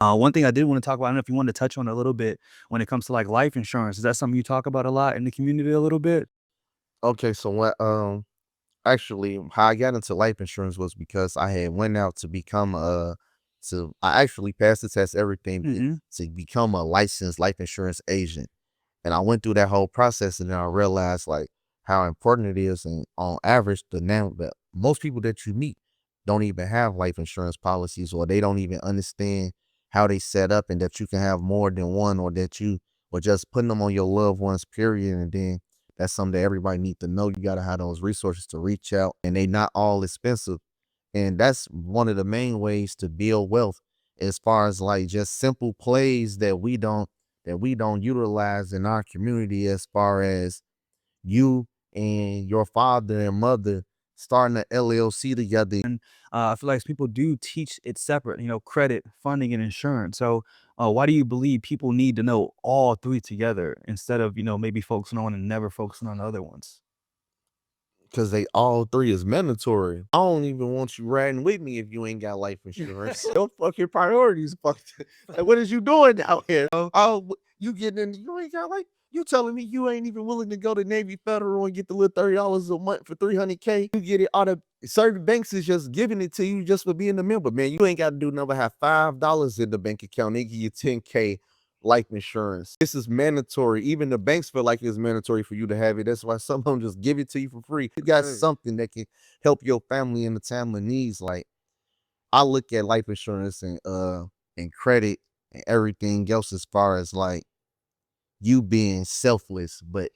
One thing I did want to talk about, I don't know if you wanted to touch on a little bit when it comes to like life insurance. Is that something you talk about a lot in the community a little bit? Okay, so what actually how I got into life insurance was because I had went out to become I actually passed the test, everything Hmm. to become a licensed life insurance agent. And I went through that whole process and then I realized like how important it is, and on average the now that most people that you meet don't even have life insurance policies, or they don't even understand how they set up, and that you can have more than one, or that you or just putting them on your loved ones, period. And then that's something that everybody need to know. You gotta have those resources to reach out, and they not all expensive. And that's one of the main ways to build wealth, as far as like just simple plays that we don't utilize in our community, as far as you and your father and mother starting an LLC together. And I feel like people do teach it separate, credit, funding, and insurance. So why do you believe people need to know all three together instead of, maybe focusing on and never focusing on the other ones? Cause they all three is mandatory. I don't even want you riding with me if you ain't got life insurance. Your fucking priorities fucked. Like, what is you doing out here? Oh, you getting in? You ain't got like you telling me you ain't even willing to go to Navy Federal and get the little $30 a month for 300K. You get it out of certain banks is just giving it to you just for being a member, man. You ain't got to do nothing but have $5 in the bank account. They give you 10K life insurance. This is mandatory. Even the banks feel like it's mandatory for you to have it. That's why some of them just give it to you for free. You got something that can help your family in the time of needs. Like, I look at life insurance and credit and everything else, as far as like you being selfless, but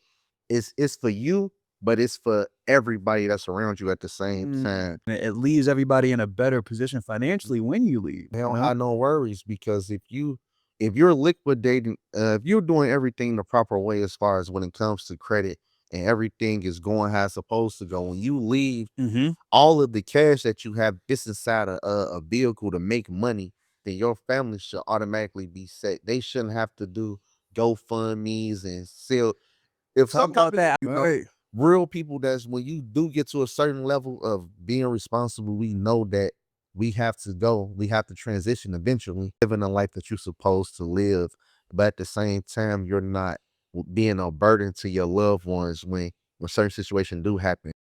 it's for you, but it's for everybody that's around you at the same time. It leaves everybody in a better position financially when you leave, They you don't know? have no worries, because if you're liquidating, if you're doing everything the proper way, as far as when it comes to credit, and everything is going how it's supposed to go, when you leave, Hmm. all of the cash that you have this inside a vehicle to make money, then your family should automatically be set. They shouldn't have to do GoFundMe's and sell. If Talk some about company, that. Right. real people, that's when you do get to a certain level of being responsible, we know that we have to transition eventually, living a life that you're supposed to live. But at the same time, you're not being a burden to your loved ones when certain situations do happen.